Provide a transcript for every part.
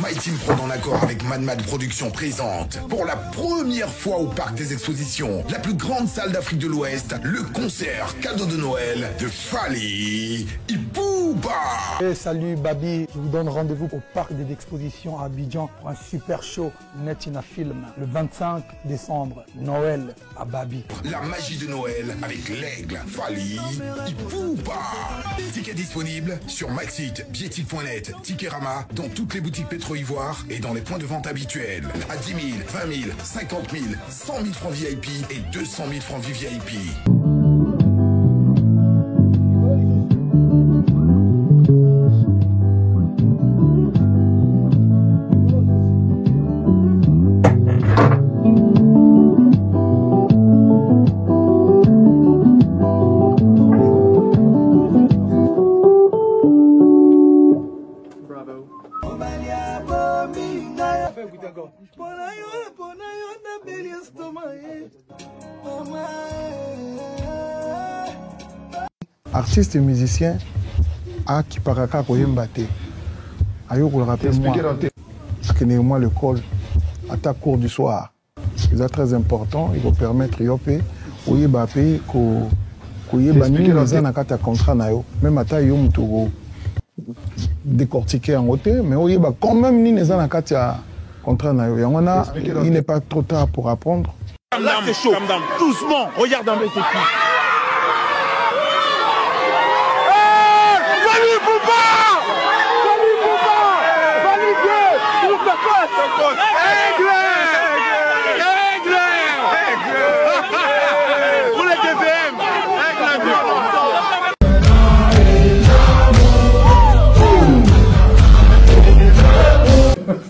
My Team Prod en accord avec Mad Mad Productions présente pour la première fois au Parc des Expositions, la plus grande salle d'Afrique de l'Ouest, le concert cadeau de Noël de Fally Ipupa. Hey, salut Babi, je vous donne rendez-vous au Parc des Expositions à Abidjan pour un super show Netina Film le 25 décembre, Noël à Babi. La magie de Noël avec l'aigle Fally Ipupa. Tickets disponibles sur Maxit, Bietic.net, Ticketama, dans toutes les boutiques Pétro-Ivoire et dans les points de vente habituels. À 10 000, 20 000, 50 000, 100 000 francs VIP et 200 000 francs VIP. Artiste et musicien, à qui paraka koyembate, ayo ko le rappelle moi, moi l'école, à ta cours du soir. C'est très important, il faut permettre yopé, oyeba pays ko koyeba ni les na kata contrat na yo, même ata yo mutugo décortiquer en côté, mais oyeba quand même ni les na kata contrat na yo. Yangona, il n'est pas trop tard pour apprendre. Là c'est chaud, doucement, regarde un peu tes pieds.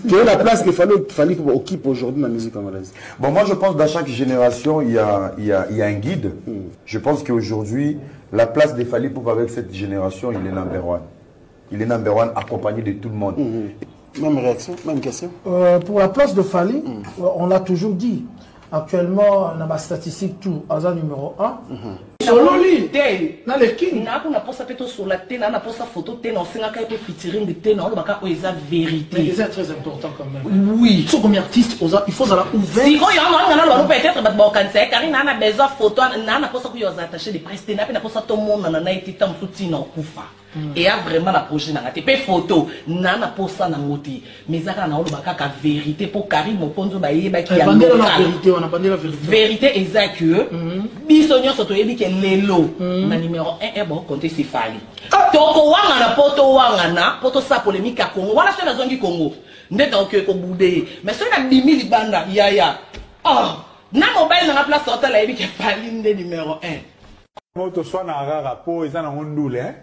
Quelle est la place qu'il fallait occuper aujourd'hui dans la musique congolaise? Bon, moi je pense que dans chaque génération, il y a un guide. Je pense qu'aujourd'hui, la place des Fally Ipupa avec cette génération, il est number one. Il est number one, accompagné de tout le monde. Même réaction, même question. Pour la place de Fally, on l'a toujours dit. Actuellement, on a ma statistique tout, Aza numéro 1. Sololi, na le king. Na kuna posa peto sur la tête, na posa photo tête, on fait un peu featuring de tête, on le baka oza vérité. Mais c'est très important quand même. Oui. Sur combien d'artistes, il faut aller ouvert. Si on y a un on peut-être battre bon cancer, car il n'a besoin photo, na posa ku yoza attaché de presse, na posa tout monde na été tam soutien na kufa. Et a vraiment la projet na ngate pe photo, na posa na ngoti. Mais ça na on le baka ka vérité pour Karim Moponzo ba yeba ki ya. La vérité, on a bandé la vérité. Vérité exacte que bisonyo soto yebi ke lelo na numéro 1 bon compter c'est Fally. Toko wanga na poto sa polémique à Congo. Voilà c'est la zone du Congo. Ndeka ko boudé. Mais c'est na 10 000 banda ya. Oh, na mobile na place sorta la yebi ke Fally ndé numéro 1. Moto soit na rara po eza na ondule hein.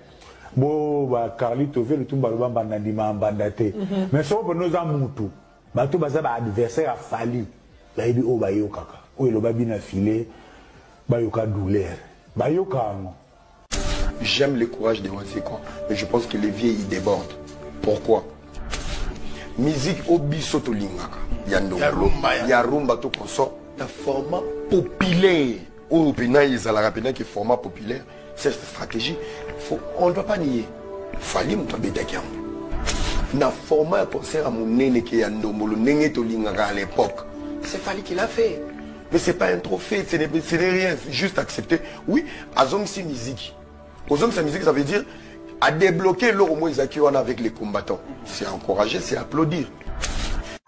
Bo ba Carlito ve le tumba lo banda ndima bandate. Mais so po noza mutu. Bato baza ba adversaire à Fally. La yebi o ba yo kaka. O lo ba bina filé. Ba yo ka douleur. Ba yo ka no. J'aime le courage de Wasekwa, mais je pense que les vieux ils débordent. Pourquoi? Musique obiso to lingaka. Yarumba to koso. Un format populaire. Ou pena ils a la rapena qui format populaire. C'est cette stratégie. On ne doit pas nier. Fally muto bedakiam. Na format concert à mon nene qui yandombo le nene to lingaka à l'époque. C'est Fally qui l'a fait. Mais c'est pas un trophée, ce n'est rien, c'est juste accepter. Oui, Azong c'est musique. Azong c'est musique, ça veut dire à débloquer l'eau au moins avec les combattants. C'est encourager, c'est applaudir.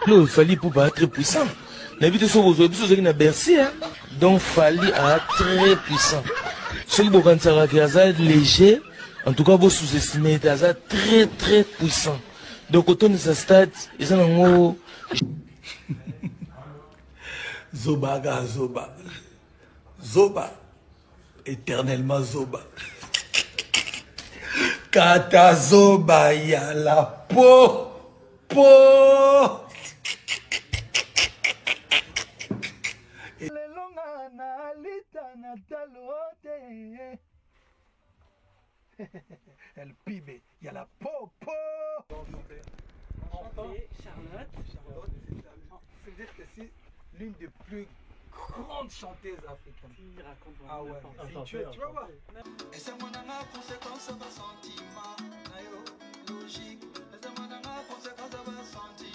Le Fally Ipupa très puissant. N'habite sur vos autres, vous avez Bercy, hein. Donc Fally a très puissant. Celui qui est léger, en tout cas vous sous-estimez, est très très puissant. Donc autour de sa stade, ils ont un mot. Zoba, Zoba. Zoba. Éternellement Zoba. Kata Zoba, ya la peau. Elle pibe, il y a la peau. Charlotte. C'est-à-dire que c'est l'une des plus grandes chanteuses africaines. Ah ouais, tu vas voir. Et c'est mon conséquence de sentiment, logique. Et c'est mon conséquence de sentiment.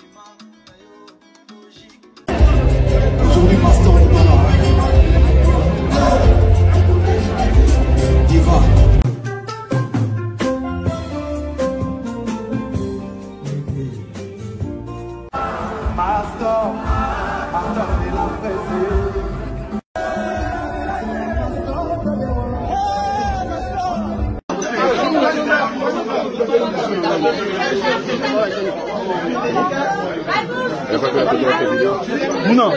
Non.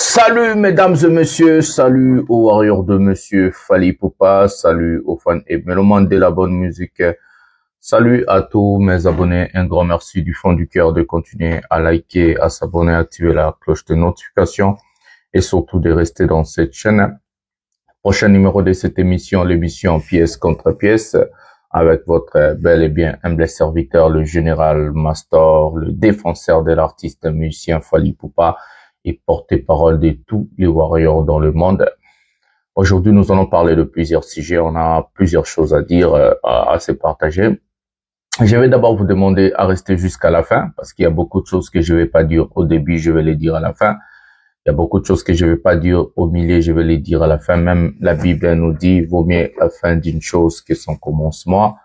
Salut mesdames et messieurs, salut aux warriors de monsieur Fally Ipupa, salut aux fans et mélomanes de la bonne musique, salut à tous mes abonnés, un grand merci du fond du cœur de continuer à liker, à s'abonner, à activer la cloche de notification et surtout de rester dans cette chaîne. Prochain numéro de cette émission, l'émission Pièce contre Pièce, avec votre bel et bien humble serviteur, le général Mastor, le défenseur de l'artiste musicien Fally Ipupa, et porte-parole de tous les warriors dans le monde. Aujourd'hui, nous allons parler de plusieurs sujets. On a plusieurs choses à dire, à se partager. Je vais d'abord vous demander à rester jusqu'à la fin, parce qu'il y a beaucoup de choses que je vais pas dire au début, je vais les dire à la fin. Il y a beaucoup de choses que je vais pas dire au milieu, je vais les dire à la fin. Même la Bible nous dit, vaut mieux la fin d'une chose que son commencement.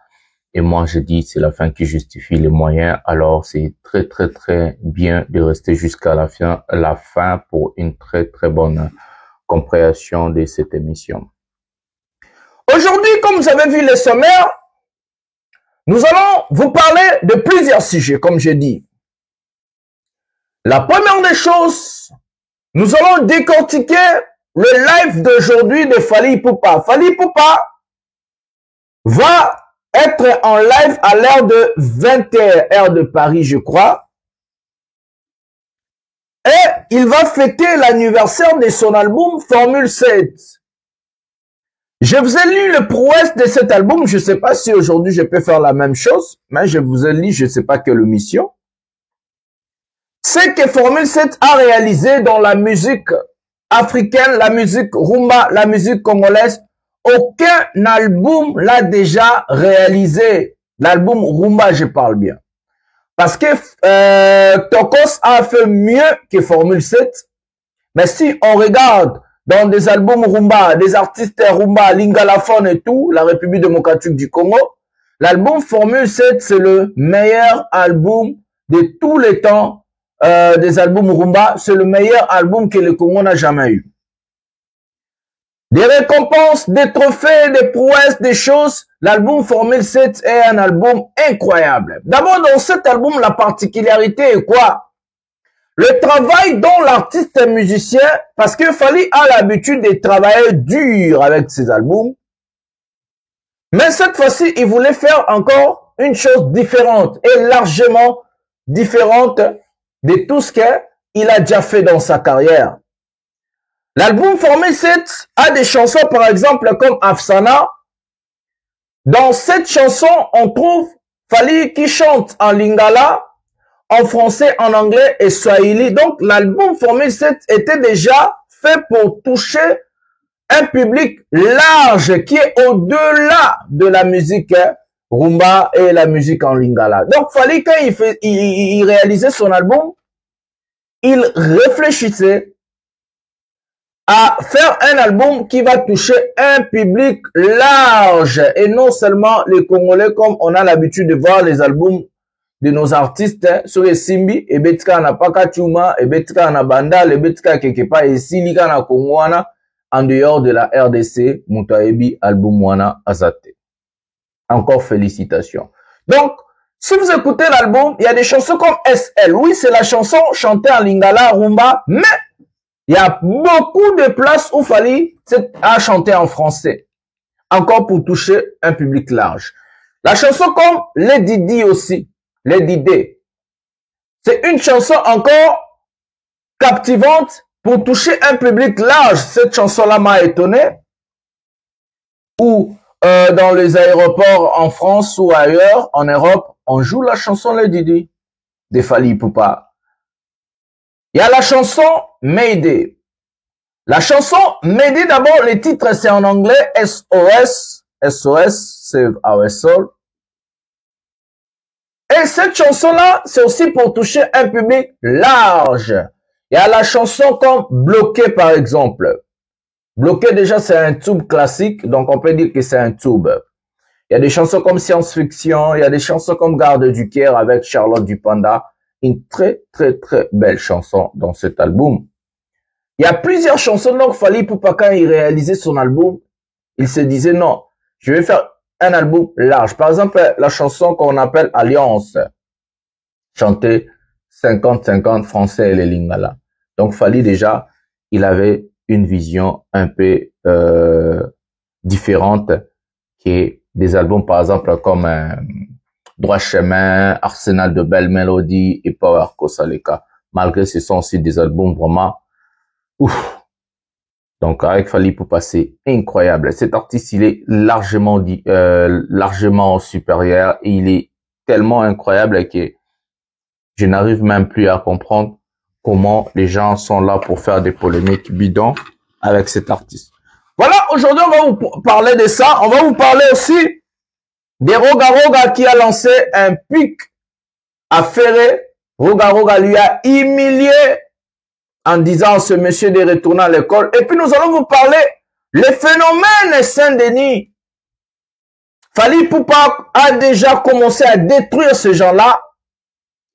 Et moi, je dis, c'est la fin qui justifie les moyens. Alors, c'est très, très, très bien de rester jusqu'à la fin pour une très, très bonne compréhension de cette émission. Aujourd'hui, comme vous avez vu le sommaire, nous allons vous parler de plusieurs sujets, comme j'ai dit. La première des choses, nous allons décortiquer le live d'aujourd'hui de Fally Ipupa. Fally Ipupa va être en live à l'heure de 21h, heure de Paris, je crois. Et il va fêter l'anniversaire de son album Formule 7. Je vous ai lu le prouesse de cet album. Je ne sais pas si aujourd'hui je peux faire la même chose, mais je vous ai lu, je ne sais pas quelle mission. C'est que Formule 7 a réalisé dans la musique africaine, la musique rumba, la musique congolaise. Aucun album l'a déjà réalisé. L'album rumba, je parle bien. Parce que Tokos a fait mieux que Formule 7. Mais si on regarde dans des albums rumba, des artistes rumba, Lingala et tout, la République démocratique du Congo, l'album Formule 7, c'est le meilleur album de tous les temps des albums rumba. C'est le meilleur album que le Congo n'a jamais eu. Des récompenses, des trophées, des prouesses, des choses. L'album Formule 7 est un album incroyable. D'abord, dans cet album, la particularité est quoi? Le travail dont l'artiste est musicien, parce que Fally a l'habitude de travailler dur avec ses albums. Mais cette fois-ci, il voulait faire encore une chose différente et largement différente de tout ce qu'il a déjà fait dans sa carrière. L'album Formule 7 a des chansons, par exemple, comme Afsana. Dans cette chanson, on trouve Fally qui chante en lingala, en français, en anglais et swahili. Donc, l'album Formule 7 était déjà fait pour toucher un public large qui est au-delà de la musique rumba et la musique en lingala. Donc, Fally, quand il réalisait son album, il réfléchissait à faire un album qui va toucher un public large et non seulement les Congolais comme on a l'habitude de voir les albums de nos artistes sur les Simbi et Betka na Paka Chuma et Betka na Bandal et Betka Kekepa et Silika na Kongwana en dehors de la RDC Moutaebi album Wana Azate. Encore félicitations. Donc, si vous écoutez l'album, il y a des chansons comme SL. Oui, c'est la chanson chantée en Lingala, Rumba, mais il y a beaucoup de places où Fally a chanté en français. Encore pour toucher un public large. La chanson comme Lady D aussi. Lady D. C'est une chanson encore captivante pour toucher un public large. Cette chanson-là m'a étonné. Ou dans les aéroports en France ou ailleurs, en Europe, on joue la chanson Lady D de Fally Ipupa. Il y a la chanson Mayday. La chanson Mayday, d'abord, le titre c'est en anglais SOS. SOS, Save Our Soul. Et cette chanson-là, c'est aussi pour toucher un public large. Il y a la chanson comme Bloqué, par exemple. Bloqué, déjà, c'est un tube classique, donc on peut dire que c'est un tube. Il y a des chansons comme Science-Fiction, il y a des chansons comme Garde du Caire avec Charlotte Dupanda. Une très, très, très belle chanson dans cet album. Il y a plusieurs chansons, donc Fally Ipupa, quand il réalisait son album, il se disait non, je vais faire un album large. Par exemple, la chanson qu'on appelle Alliance, chantée 50-50 français et les Lingala. Donc Fally déjà, il avait une vision un peu différente que des albums par exemple comme Droit Chemin, Arsenal de belles mélodies et Power Kosaleka. Malgré ce sont aussi des albums vraiment ouf. Donc avec Fally Ipupa, c'est incroyable. Cet artiste, il est largement supérieur et il est tellement incroyable que je n'arrive même plus à comprendre comment les gens sont là pour faire des polémiques bidons avec cet artiste. Voilà, aujourd'hui, on va vous parler de ça. On va vous parler aussi de Roga Roga qui a lancé un pic à Ferré. Roga Roga lui a humilié en disant ce monsieur de retourner à l'école. Et puis nous allons vous parler le phénomène Saint-Denis. Fally Ipupa a déjà commencé à détruire ces gens-là.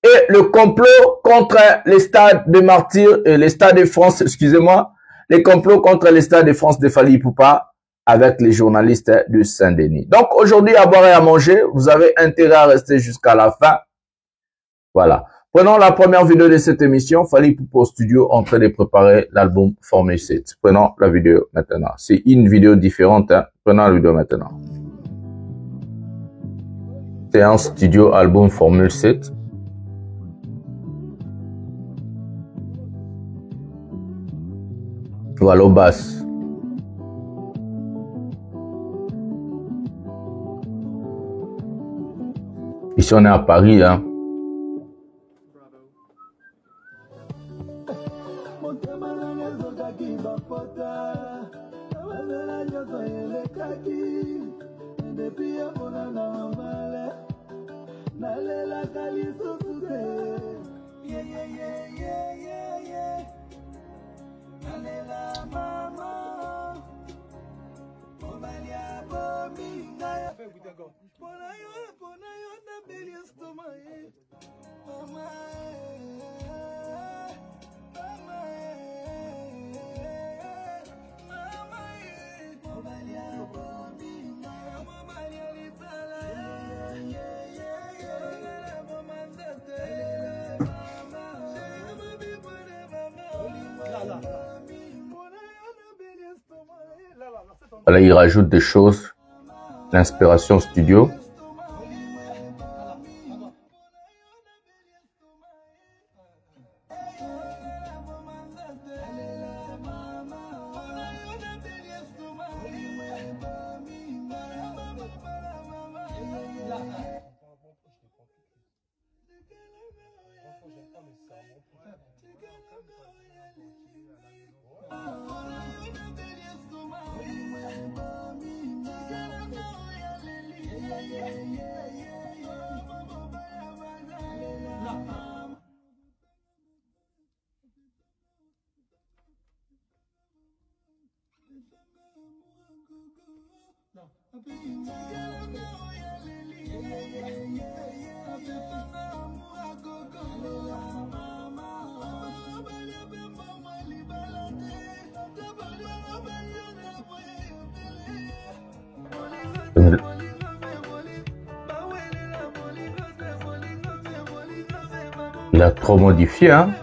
Et le complot contre les stades de martyrs et les stades de France, excusez-moi, les complots contre les stades de France de Fally Ipupa avec les journalistes de Saint-Denis. Donc aujourd'hui, à boire et à manger, vous avez intérêt à rester jusqu'à la fin. Voilà. Prenons la première vidéo de cette émission. Fally Ipupa au studio en train de préparer l'album Formule 7. Prenons la vidéo maintenant. C'est une vidéo différente. Hein. Prenons la vidéo maintenant. C'est un studio album Formule 7. Voilà au basse. Ici on est à Paris, hein. Voilà, il rajoute des choses, l'inspiration studio. Il a trop modifié, hein.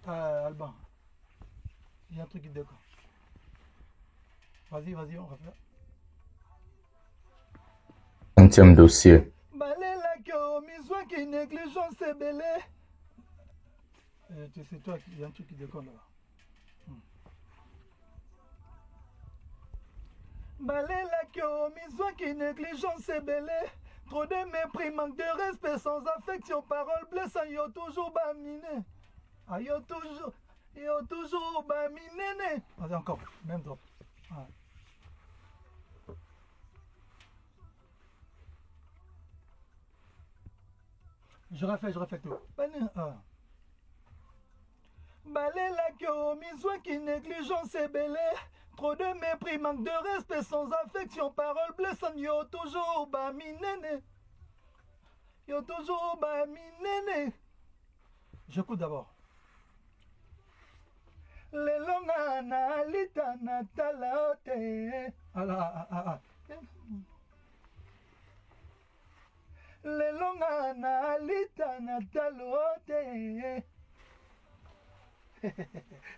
Alban. Il y a un truc qui déconne. Vas-y, vas-y, on refait. 30e dossier. C'est toi, il y a un truc qui déconne là. Négligence et belé. Trop de mépris, manque de respect, sans affection, parole blessant, yo toujours baminé. Ah, yo toujours baminé. Vas-y encore, même drop. Ah. Je refais tout. Balela que misoi qui négligence et belé. Trop de mépris, manque de respect, sans affection, parole blessante, yo toujours baminé. Yo toujours baminé. J'écoute d'abord. Les longs analita natalaote. Les longs analita natalote.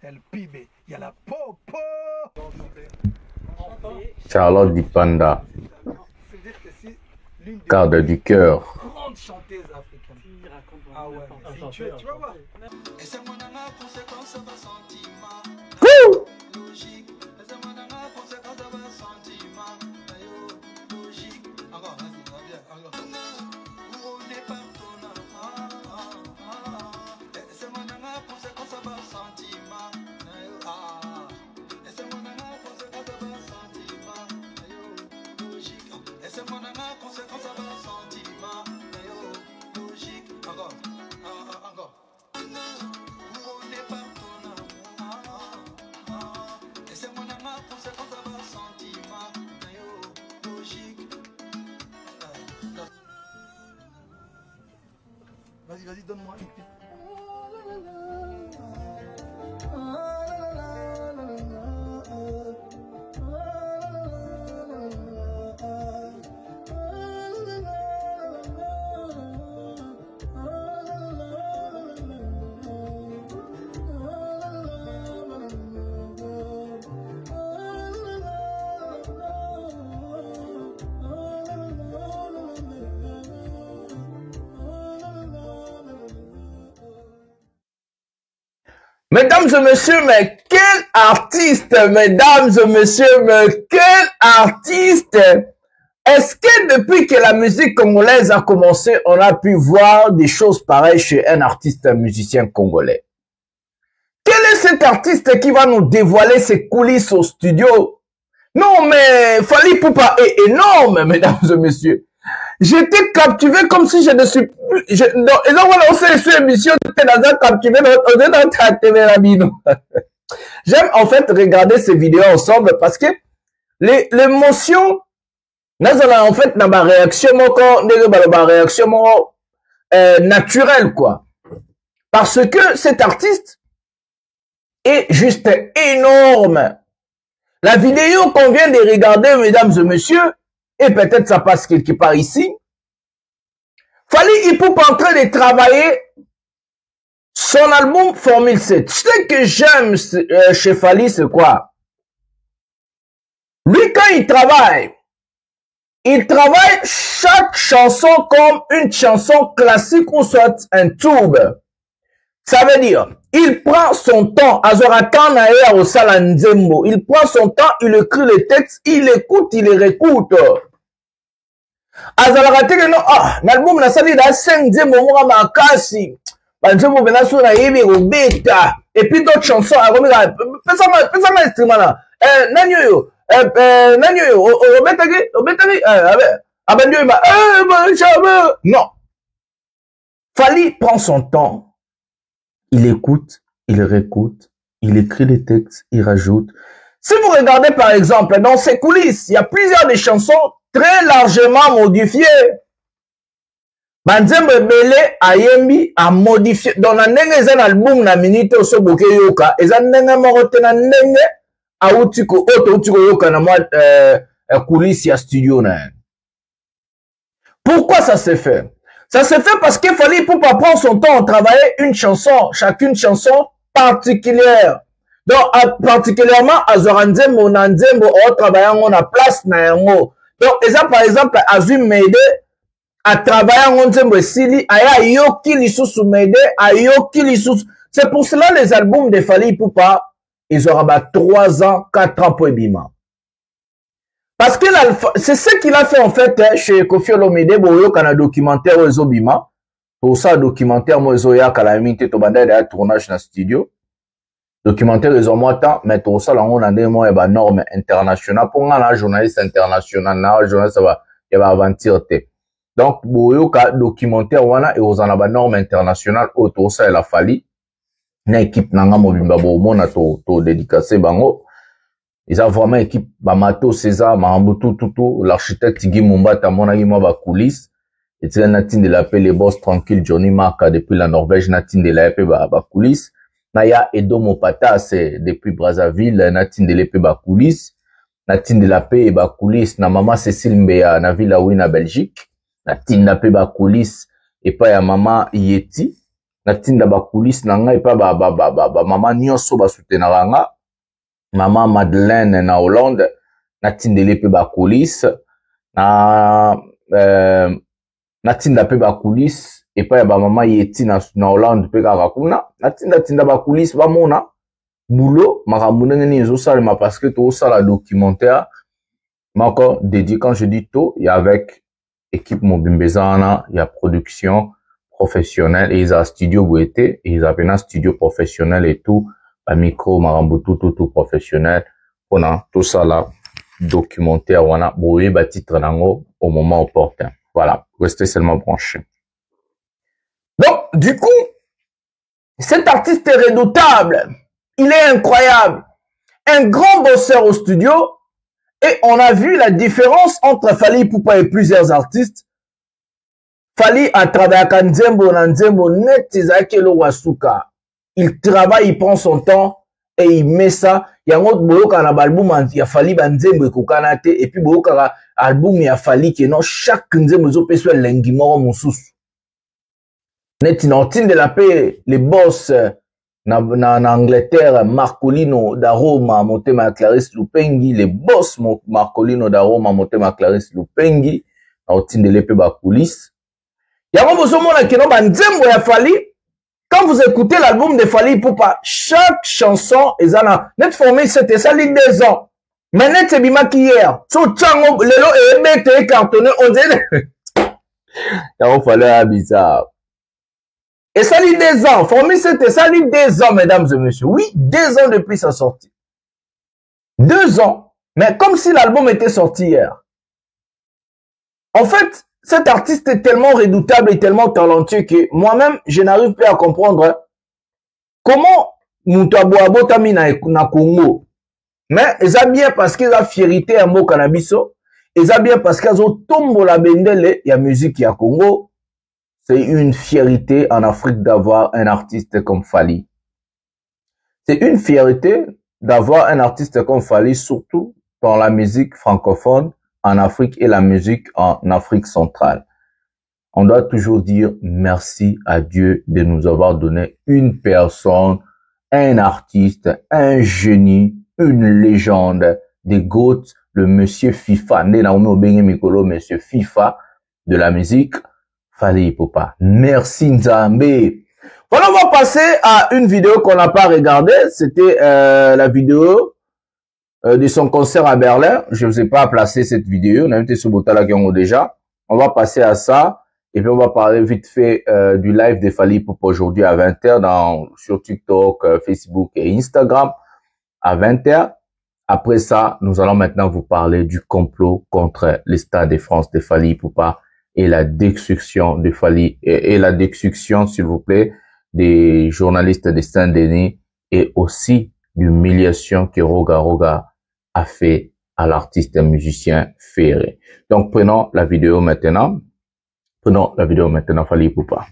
El pibe, il y a la popo. Charlotte Dipanda. Garde du cœur. Grande chanteuse africaine. Ah ouais, tu vas voir. Et c'est mon conséquence de sentiment. Logique. Et c'est mon conséquence de sentiment. Logique. Encore, bien, encore. On n'est pas Vas-y, donne-moi une petite. Mesdames et messieurs, mais quel artiste, mesdames et messieurs, mais quel artiste! Est-ce que depuis que la musique congolaise a commencé, on a pu voir des choses pareilles chez un artiste, un musicien congolais? Quel est cet artiste qui va nous dévoiler ses coulisses au studio? Non, mais Fally Ipupa est énorme, mesdames et messieurs. J'étais captivé comme si je ne suis plus... Donc, voilà, on s'est sur l'émission, captivé, j'aime en fait regarder ces vidéos ensemble parce que l'émotion, en fait, dans ma réaction, naturelle, quoi. Parce que cet artiste est juste énorme. La vidéo qu'on vient de regarder, mesdames et messieurs, et peut-être ça passe quelque part ici, Fally Ipupa en train de travailler son album Formule 7. Ce que j'aime chez Fally, c'est quoi? Lui, quand il travaille chaque chanson comme une chanson classique ou soit un tube. Ça veut dire, il prend son temps, il prend son temps, il écrit les textes, il écoute, il les réécoute. L'album na sali da 5 nzembo makasi. Banzembo bena so na yebi robeta. Et puis d'autres chansons, pesa instrument là. Nanyo robeta non. Fally prend son temps. Il écoute, il réécoute, il écrit les textes, il rajoute. Si vous regardez par exemple dans ses coulisses, il y a plusieurs des chansons très largement modifiées. Banzembo ebele ayembi a modifié donc na ndenge eza na album na minute oso boke yoka eza ndenge moko te na ndenge auti ko oto uti ko yoka na moi coulisse ya studio na. Pourquoi ça s'est fait? Ça s'est fait parce qu'il fallait pour pas prendre son temps à travailler une chanson, chacune chanson particulière. Donc particulièrement à Zoranzembo na Nzembo o travailler on a place na yango. Donc eza par exemple Azum Mede à travailler en Nzembo Sili aya yoki lisusu Mede ayoki lisusu. C'est pour cela les albums de Fally Ipupa ils auront 3 ans, 4 ans pour Ebima. Parce que c'est ce qu'il a fait en fait chez Kofi Olomide Boyo quand a documentaire aux Obima. Pour ça documentaire moi Zoya Kalamite to banda de tournage dans studio. Documentaire ils ont moins temps mais tout ça là on a des mots et ba normes internationales pour un journaliste international na journaliste ça va il va aventure te. Donc Boyo ka documentaire wana et aux en ba normes internationales autour ça il a fallu une équipe nanga mobimba bo mona to dédicacé bango. Ils ont vraiment équipe Bamato César Marambutu Tutu l'architecte Guy Mumbata monagi moi ba coulisses et c'est Natine de l'appel les boss tranquille Johnny Marca depuis la Norvège Natine de l'appel ba coulisses Naya Edo Mopata c'est depuis Brazzaville Natine de l'épée ba coulisses Natine de l'appel ba coulisses na maman Cécile Mbea na ville na Belgique Natine de l'appel ba coulisses et pas ya maman Yeti Natine de ba coulisses nanga et pas ba maman nyonso ba soutenir nga Maman Madeleine na Hollande, Natine de l'épée ba coulisses, na Natine da pe ba coulisses, et pas ba maman Yeti na Hollande pe kakuna, Natine da ba coulisses ba mona, boulot, makamuna ngeni ezo salema parce que tout ça la documentaire, mais encore dédié quand je dis tout, il y a avec équipe Mobimbezana, il y a production professionnelle, et ils ont studio Bouete, et ils ont un studio professionnel et tout, à micro, marambutu, tout professionnel. On a tout ça là, documentaire, on a brouillé, titre nango au moment opportun. Voilà. Restez seulement branchés. Donc, du coup, cet artiste est redoutable. Il est incroyable. Un grand bosseur au studio. Et on a vu la différence entre Fally Ipupa et plusieurs artistes. Fally a travaillé à Nzembo, net, Izakelo Wasuka. Il travaille, il prend son temps et il met ça. Il y a un autre boulot quand album il a fallu Nzembo Kokanate et puis boulot quand album il a fallu que non chaque Nzembo zo peut soit l'engimoro moussous. Net inantine de la paix les boss na Angleterre Marcolino d'Aroma Motema Clarisse Lupengi les boss Marcolino d'Aroma Motema Clarisse Lupengi inantine de l'épée ba coulisses. Il y a un besoin mona que non Nzembo ya fallu. Quand vous écoutez l'album de Fally Ipupa, chaque chanson est là. Net formé, c'était ça, les 2 ans. Mais net, c'est bima qui hier. So, tchango, lelo, et bête, cartonné, on dirait. Il fallait bizarre. Et ça, les 2 ans. Formé, c'était ça, les 2 ans, mesdames et messieurs. Oui, 2 ans depuis sa sortie. 2 ans. Mais comme si l'album était sorti hier. En fait, cet artiste est tellement redoutable et tellement talentueux que moi-même, je n'arrive pas à comprendre comment Moutaboabo Tami na Congo. Mais ils ont bien parce qu'ils ont fierté à Mo Cannabiso. Ils ont bien parce qu'ils ont tombé la bendele, il y a musique, il y a Congo. C'est une fierté en Afrique d'avoir un artiste comme Fally. C'est une fierté d'avoir un artiste comme Fally, surtout dans la musique francophone en Afrique et la musique en Afrique centrale. On doit toujours dire merci à Dieu de nous avoir donné une personne, un artiste, un génie, une légende, des GOAT, le monsieur FIFA, monsieur FIFA de la musique, Fally Ipupa. Merci Nzambe. Voilà, on va passer à une vidéo qu'on n'a pas regardée. C'était la vidéo de son concert à Berlin. Je ne vous ai pas placé cette vidéo. On a été sur Botala Gyango déjà. On va passer à ça. Et puis on va parler vite fait du live de Fally Ipupa aujourd'hui à 20h sur TikTok, Facebook et Instagram à 20h. Après ça, nous allons maintenant vous parler du complot contre le Stade de France de Fally Ipupa et la destruction de Fally et la destruction, s'il vous plaît, des journalistes de Saint-Denis et aussi l'humiliation que Roga a fait à l'artiste musicien Ferré. Donc, prenons la vidéo maintenant. Prenons la vidéo maintenant, Fally Ipupa.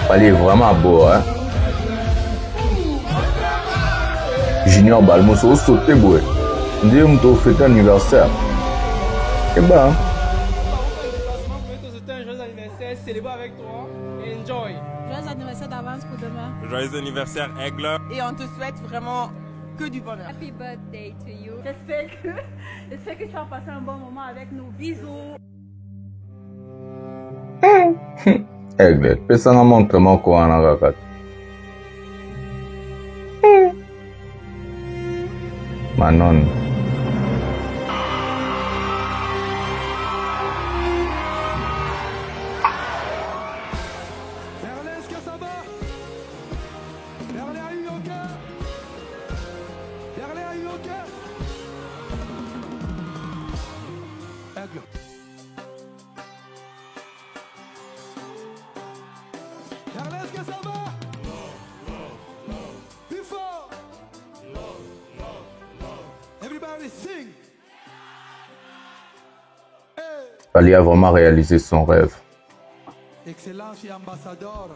Fally est vraiment beau, hein. Junior Balmos, au sauté, boy. On dit que tu fais un anniversaire. Et ben. C'était un joyeux anniversaire, célébrer avec toi. Enjoy. Joyeux anniversaire d'avance pour demain. Joyeux anniversaire, Aigle. Et on te souhaite vraiment que du bonheur. Happy birthday to you. J'espère que tu vas passer un bon moment avec nous. Bisous. Aigle, pesa nga montre moko wana kaka. Manon. Fally a vraiment réalisé son rêve. Excellence et ambassadeur.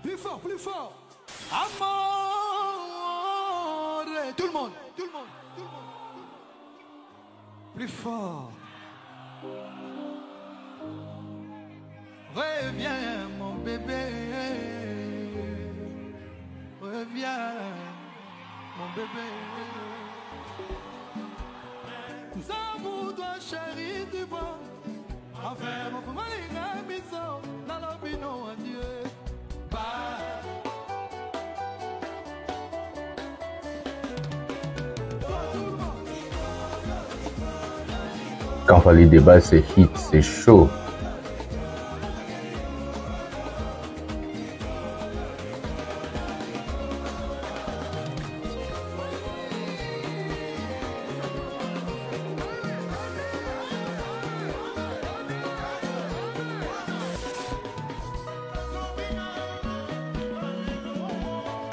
Plus fort, plus fort. Amour. Tout le monde, tout le monde, tout le monde. Plus fort. Reviens, mon bébé. Reviens, mon bébé. Zamu doit chérir du bois. Enfin, mon femme est la maison. Dans l'opinion à Dieu. Quand Fally débat ses hits, c'est chaud.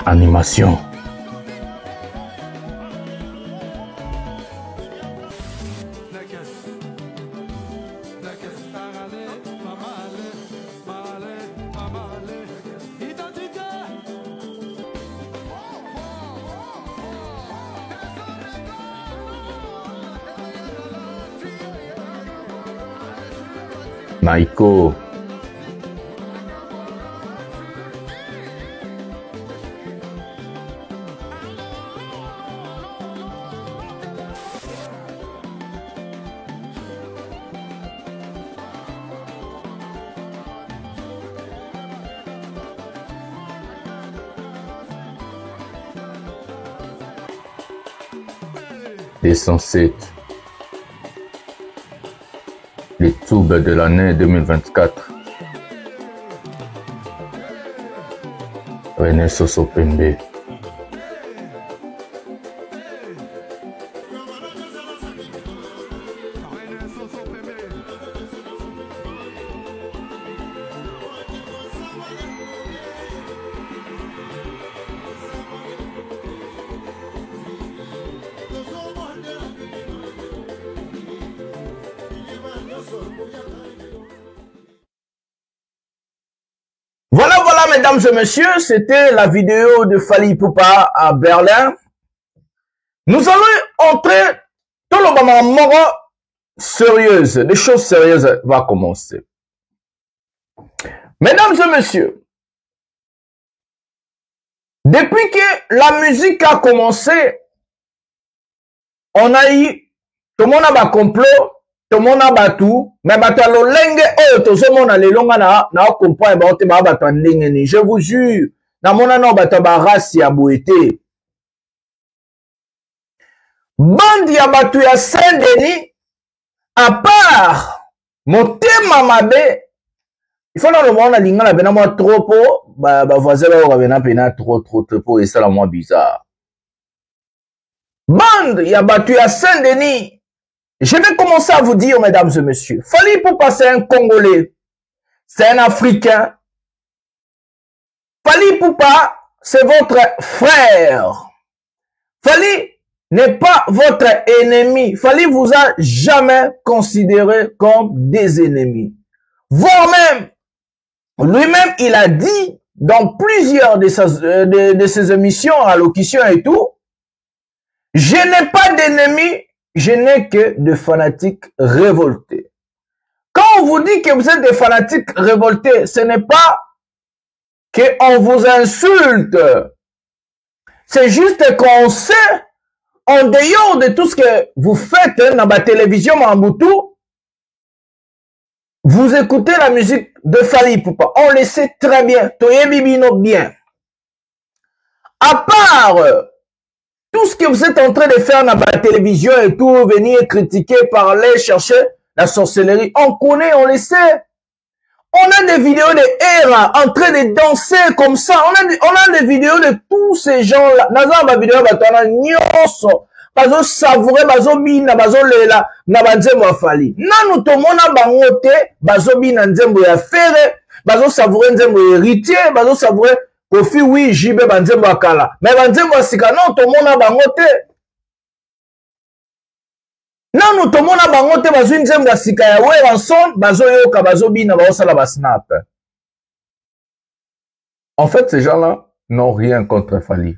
Animation. Maiko. Les 107. Les tubes de l'année 2024. René Soso Pembe. Voilà, mesdames et messieurs, c'était la vidéo de Fally Ipupa à Berlin. Nous allons entrer dans le moment sérieuse. Les choses sérieuses vont commencer. Mesdames et messieurs, depuis que la musique a commencé, on a eu, tout le monde a un complot, tout le monde a tout, mais batalo lenge oyo tozomona lelo nga na comprendre ba te ba bato ndenge ni. Je vous jure, na mona no bato ba race ya boete. Bandi ya bato ya Saint-Denis, à part motema mabe, il faut le voir na linga la bena moi trop po, ba voisin ba bena pena trop po et ça la moi bizarre. Bandi ya bato ya Saint-Denis. Je vais commencer à vous dire, mesdames et messieurs, Fally Ipupa, c'est un Congolais, c'est un Africain. Fally Ipupa, c'est votre frère. Fally n'est pas votre ennemi. Fally vous a jamais considéré comme des ennemis. Voire même, lui-même, il a dit dans plusieurs de ses émissions, allocutions et tout, je n'ai pas d'ennemis, je n'ai que de fanatiques révoltés. Quand on vous dit que vous êtes des fanatiques révoltés, ce n'est pas qu'on vous insulte. C'est juste qu'on sait, en dehors de tout ce que vous faites dans la télévision Mambutu, vous écoutez la musique de Fally Ipupa. On le sait très bien. Toyebi bino bien. À part tout ce que vous êtes en train de faire dans la télévision et tout, venir critiquer, parler, chercher la sorcellerie, on connaît, on le sait. On a des vidéos de Hera en train de danser comme ça. On a des vidéos de tous ces gens-là. Naza ma vidéo batana nyoso. Bazo savourer, bazo bina, bazo lela, na banzembo ya Fally. Nanu tomona bangote, bazo bina nzembo ya Fere, bazo savourer nzembo ya Héritier, bazo savourer Kofi oui jibe banzembo ya Kala. Mais banzembo ya sika non tomona bangote. Nanu tomona bangote bazo nzembo ya sika ya Weranson, bazo yoka, bazo bina, bazo sala ba snap. En fait, ces gens-là n'ont rien contre Fally.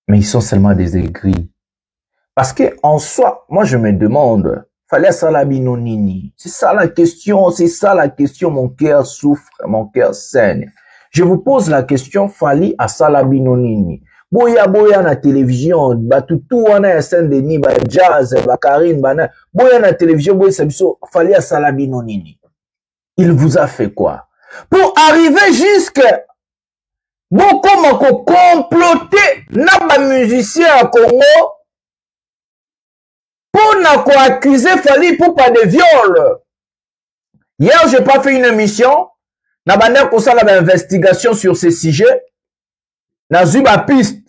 Mais ils sont seulement des aigris. Parce que en soi, moi je me demande, Fally Salabino Nini. C'est ça la question, mon cœur souffre, mon cœur saigne. Je vous pose la question, Fally Salabino Nini. Boya na télévision, batutu wana ya Saint-Denis, ba jazz, ba Karine, ba boya na télévision, boya sabiso, Fally Salabino Nini. Il vous a fait quoi? Pour arriver jusqu'à beaucoup mako comploter na ba musicien à Congo, pour accuser Fally Ipupa de viol. Hier, j'ai pas fait une émission. Na bande ko sala ba investigation sur ces sujets. Na zuba piste.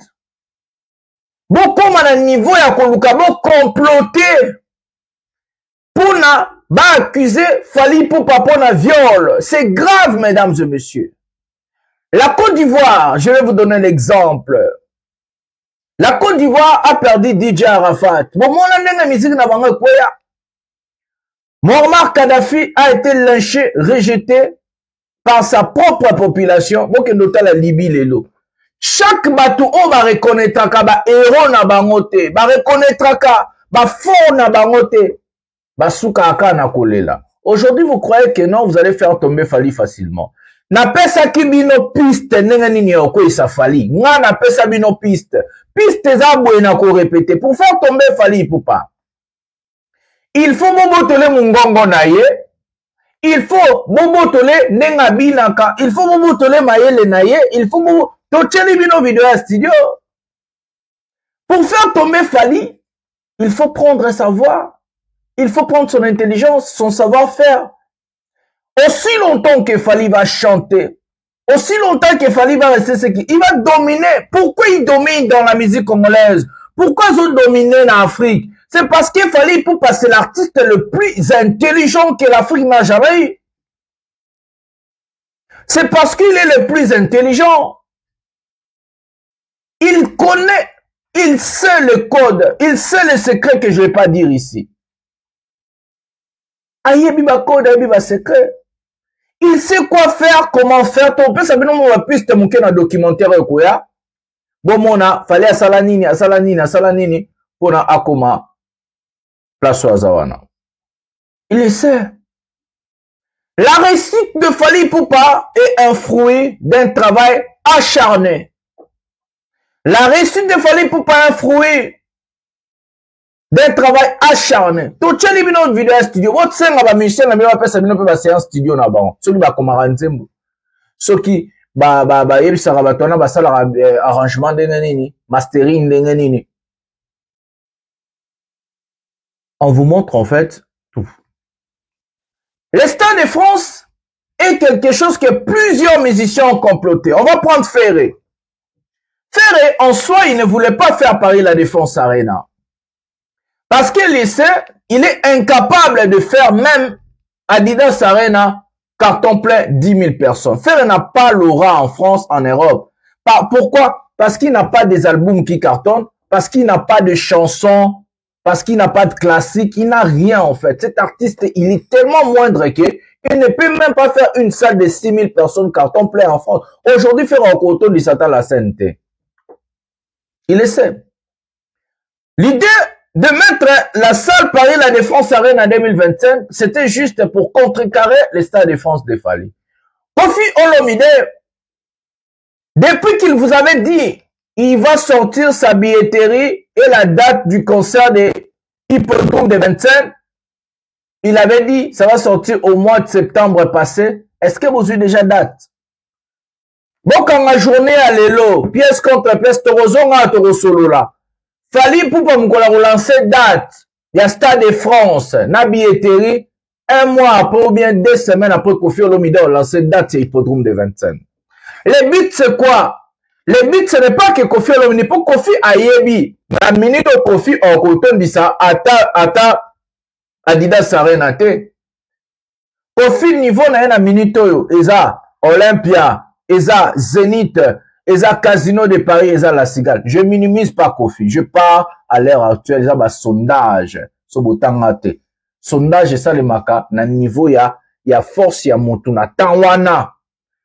Beaucoup na niveau ya koluka bo comploter. Pour ba accuser Fally Ipupa pour na viol. C'est grave, mesdames et messieurs. La Côte d'Ivoire, je vais vous donner l'exemple. La Côte d'Ivoire a perdu DJ Arafat. Muammar Kadhafi a été lynché, rejeté par sa propre population. La Libye, lelo. Chaque bateau, on va reconnaître ba héros na bangote, ba reconnaître ba fort na bangote, ba soukaka na kolela. Aujourd'hui, vous croyez que non, vous allez faire tomber Fally facilement. Na pesa kibino piste nenga nini oko isa Fally. Nga na pesa bino piste. Piste za bwena ko répéter pour faire tomber Fally Ipupa. Il faut bobotole mungongo na ye. Il faut bobotole nenga binaka. Il faut bobotole mayele na ye. Il faut tocheli bino vidéo à studio. Pour faire tomber Fally, il faut prendre sa voix. Il faut prendre son intelligence, son savoir-faire. Aussi longtemps que Fally va chanter, aussi longtemps que Fally va rester ce qu'il va dominer. Pourquoi il domine dans la musique congolaise? Pourquoi ils ont dominé en Afrique? C'est parce que Fally Ipupa, c'est l'artiste le plus intelligent que l'Afrique n'a jamais eu. C'est parce qu'il est le plus intelligent. Il connaît, il sait le code, il sait le secret que je ne vais pas dire ici. Ayebi ba code, ayebi ba secret. Il sait quoi faire, comment faire. Ton père, ça veut dire qu'on va plus te montrer dans le documentaire. Bon, mona, fallait à Salanini, pour na akoma, place à Zawana. Il le sait. La réussite de Fally Ipupa est un fruit d'un travail acharné. La réussite de Fally Ipupa est un fruit d'un travail acharné. Tu as vu notre vidéo studio. Votre scène là, Michel, la meilleure personne, nous peut séance studio là bas. Ceux qui va comme Aranzembo. Ceux qui il sera batona ba sala arrangement de nini, mastering de nini. On vous montre en fait tout. Le Stade de France est quelque chose que plusieurs musiciens ont comploté. On va prendre Ferré. Ferré, en soi, il ne voulait pas faire Paris la Défense Arena. Parce que l'essai, il est incapable de faire même Adidas Arena carton plein, 10 000 personnes. Ferré n'a pas l'aura en France, en Europe. Pourquoi? Parce qu'il n'a pas des albums qui cartonnent, parce qu'il n'a pas de chansons, parce qu'il n'a pas de classique, il n'a rien en fait. Cet artiste, il est tellement moindre qu'il ne peut même pas faire une salle de 6 000 personnes carton plein en France. Aujourd'hui, faire un coteau du Satan la CNT. Il essaie. L'idée de mettre la salle Paris La Défense Arène en 2025, c'était juste pour contrecarrer le Stade de France de Fali. Kofi Olomide, depuis qu'il vous avait dit, il va sortir sa billetterie et la date du concert de Hippodrome de 25, il avait dit, ça va sortir au mois de septembre passé. Est-ce que vous avez déjà date? Bon, quand la journée à l'élo, pièce contre pièce, Torozonga, Torosolola. Fali pour relancer date. Il y a Stade de France, na billetterie, un mois après ou bien 2 semaines après Kofi Olomide a lancé date sur Hippodrome de 25. Le but c'est quoi? Le but ce n'est pas que Kofi Olomide, pour Kofi Ayebi, la minute au Kofi en coton dit ça, ata Adidas Arena te. Kofi niveau na minute oyo, eza Olympia, eza Zénith, eza Casino de Paris, eza La Cigale. Je minimise pas Kofi, je pars à l'heure actuelle, eza ba sondage, so botanga te. Sondage ça le maka, na niveau ya force ya motu na tanwana.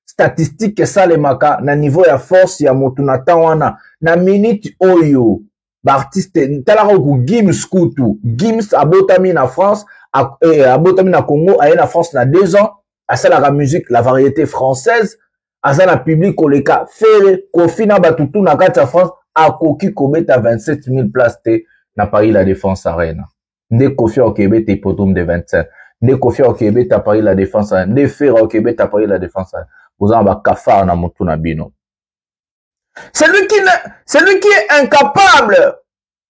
Statistique ça le maka, na niveau ya force ya motu na tanwana. Na minute oyo, ba artiste, talaka ku Gims Kutu, Gims abotami na France, abotami na Congo, aye na France na 2 ans, à ça la musique, la variété française, à ça la public koleka, Ferré, Kofi na batutu na kati ya France, a koki kobeta 27 000 places te, na Paris La Défense Arena. Nde Kofi okebeta Hippodrome de 25. Nde Kofi okebeta Paris La Défense Arena. Nde Ferré okebeta Paris La Défense Arena. Vous avez un cafard na mutu na bino. Celui qui est incapable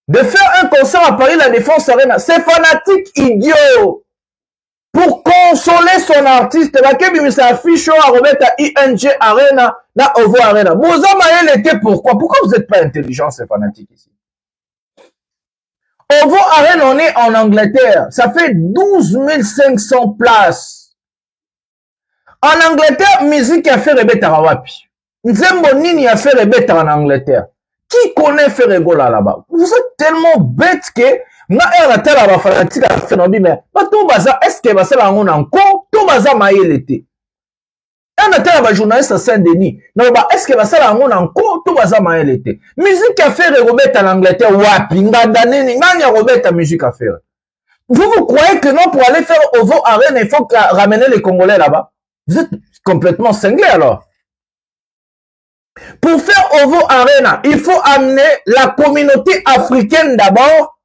de faire un concert à Paris La Défense Arena, c'est fanatique idiot. Pour consoler son artiste, la kebi sa affiche à remettre à ING Arena, na Ovo Arena. Bozama elle était pourquoi? Pourquoi vous n'êtes pas intelligent, ces fanatiques ici? Ovo Arena, on est en Angleterre. Ça fait 12 500 places. En Angleterre, musique a fait rebeta rawapi. Nzembo nini a fait rebeta en Angleterre. Qui connaît Ferregola là-bas? Vous êtes tellement bête que na era tala ba fanatique a fait nobi mais ba to baza est-ce que ba sala ngona encore to baza maïlete. Un tala ba journaliste à Saint-Denis. Non ba est-ce que ba sala ngona encore to baza maïlete. Musique a fait rebeta en Angleterre wapi nganda nini nganya rebeta musique a faire. Vous croyez que non pour aller faire Ovo Arena il faut ramener les Congolais là-bas? Vous êtes complètement cinglés alors. Pour faire Ovo Arena, il faut amener la communauté africaine d'abord.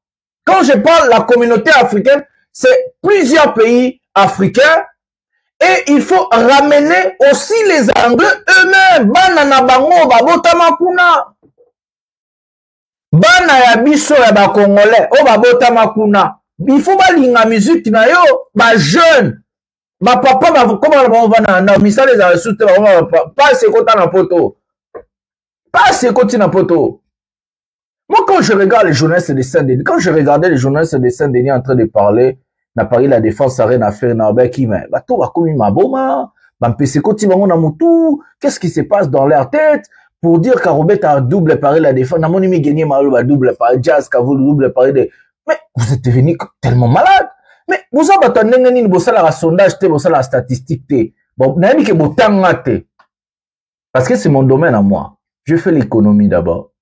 Quand je parle de la communauté africaine, c'est plusieurs pays africains. Et il faut ramener aussi les Anglais eux-mêmes. Bana na bango babotama kuna. Bana ya biso ya ba Congolais o babotama kuna. Il faut balinga musique na yo ba jeune. Ma papa va comment on va na misa les a sous pas ce côté na poto. Pas ce côté na poto. Moi, quand je regarde les journalistes de Saint-Denis, quand je regardais les journalistes de Saint-Denis en train de parler, na Paris La Défense Arena faire na beki mais bato ba komi maboma, ba mpese koti bango na mutu, qu'est-ce qui se passe dans leur tête pour dire qu'Arobet a double Paris La Défense, na moni mi gagné malo ba double Paris Jazz ka vous double Paris de. Mais vous êtes devenus tellement malade. Mais vous avez attendu nini bosala la sondage te, bosala la statistique te. Bon, na yemi ke botanga te. Parce que c'est mon domaine à moi. Je fais l'économie d'abord.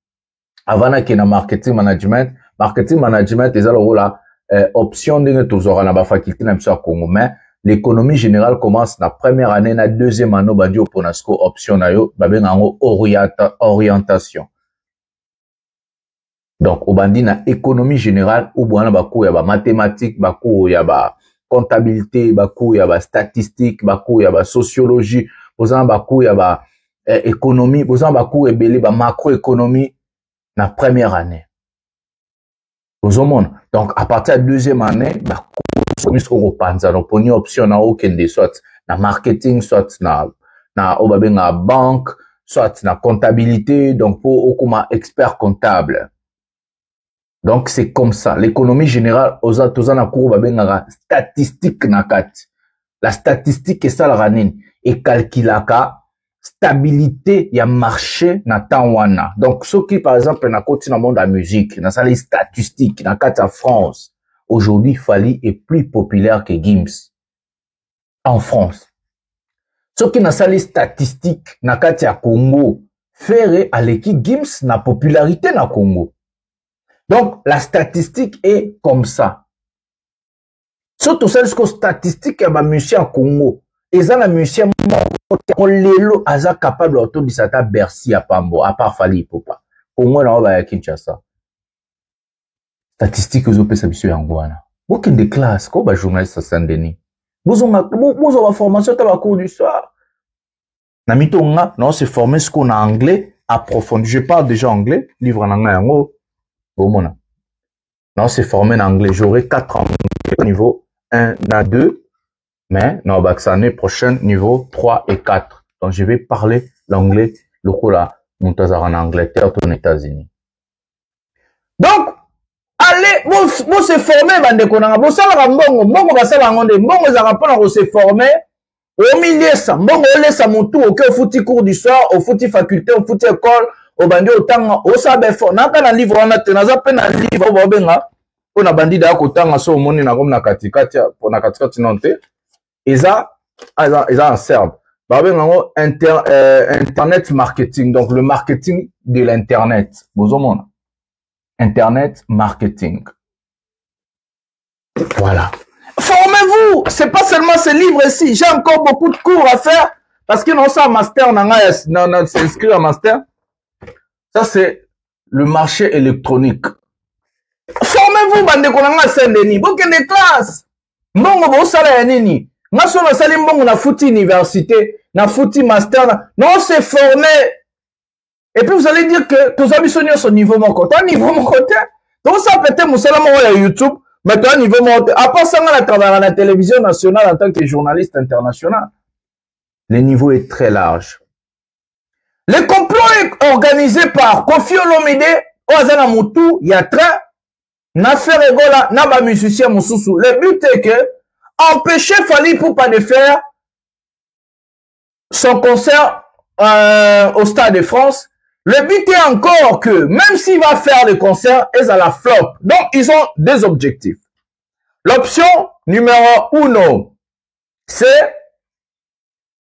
Avant qu'il y ait marketing management est là la option de toujours na ba faculté na biso Congo mais l'économie générale commence la première année na deuxième année ba dio ponasco option na yo ba benga ngo orientation. Donc au bandi na économie générale ou bwana ba cours ya ba mathématiques ba cours ya ba comptabilité ba cours ya ba statistique ba cours ya ba sociologie bozana ba cours ya ba économie bozana ba cours ebele ba macroéconomie na première année. Donc, à partir de la deuxième année, bah, donc, pour une option, na aucun des soit, na marketing, soit, na banque, soit, na comptabilité, donc, pour, aucun expert comptable. Donc, c'est comme ça. L'économie générale, aux na cours, statistique, na kat. La statistique est ça la ranine. Et calculaka stabilité y a marché na Tawana. Donc, ceux qui, par exemple, na côté dans le monde de la musique, dans les statistiques, dans la France, aujourd'hui, Fally est plus populaire que Gims. En France. Ceux qui dans les statistiques, na Katia Congo, faire à l'équipe Gims na popularité na Congo. Donc, la statistique est comme ça. Surtout celles que statistique y a ba musicien à Congo. Et ça, la musicien, lelo aza capable d'autodisata Bercy à Pambo, à part Fally Ipupa. Au moins, là, on va à Kinshasa. Statistique, vous avez sabissé en Guana. Vous qui des classes, comme un journaliste à Saint-Denis. Vous avez une formation à la cour du soir. Namitonga, non, c'est formé ce qu'on a en anglais, approfondi. Je parle déjà anglais, livre en anglais, en haut. Non, c'est formé en anglais. J'aurai 4 ans au niveau 1 à 2. Mais, non, bah, l'année prochaine, niveau 3 et 4. Donc, je vais parler l'anglais, le coup là, Montazar en Angleterre, aux États-Unis. Donc, allez, vous se formez, bande konanga, vous savez, mbongo, va sala ngonde, mbongo, za rapport, vous se formez, au milieu, ça, mbongo, au laisse à mon tour, au fouti cours du soir, au fouti faculté, au fouti école, au bandi, au tanga, au sabe fort, n'a pas un livre, on a peine un livre, au babenga, on a bandi d'ako tanga, so, moni, na gom na katikati, pour na katikati, non, te. Ils en servent. Internet marketing. Donc, le marketing de l'Internet. Internet marketing. Voilà. Formez-vous. C'est pas seulement ce livre ici. J'ai encore beaucoup de cours à faire. Parce que non, ça, master, on s'inscrit à master. Ça, c'est le marché électronique. Formez-vous, bande konanga Saint-Denis. Vous qui des classes. Mbongo, vous savez, nini. Moi, sur le salim, na fouti université, na fouti master, non, c'est formé. Et puis, vous allez dire que tous amis sont au niveau mon côté, niveau mon côté. Donc, ça peut-être, mon salam, à YouTube, mais toi, niveau mon côté. À part ça, on a travaillé à la télévision nationale en tant que journaliste international. Le niveau est très large. Le complot est organisé par Kofi Olomide, Oazana Moutou, Yatra, Nafer Egola, Naba musicien Moussousou. Le but est que, empêcher Fally Ipupa de faire son concert au Stade de France. Le but est encore que, même s'il va faire le concert, ils à la flop. Donc, ils ont des objectifs. L'option numéro 1, c'est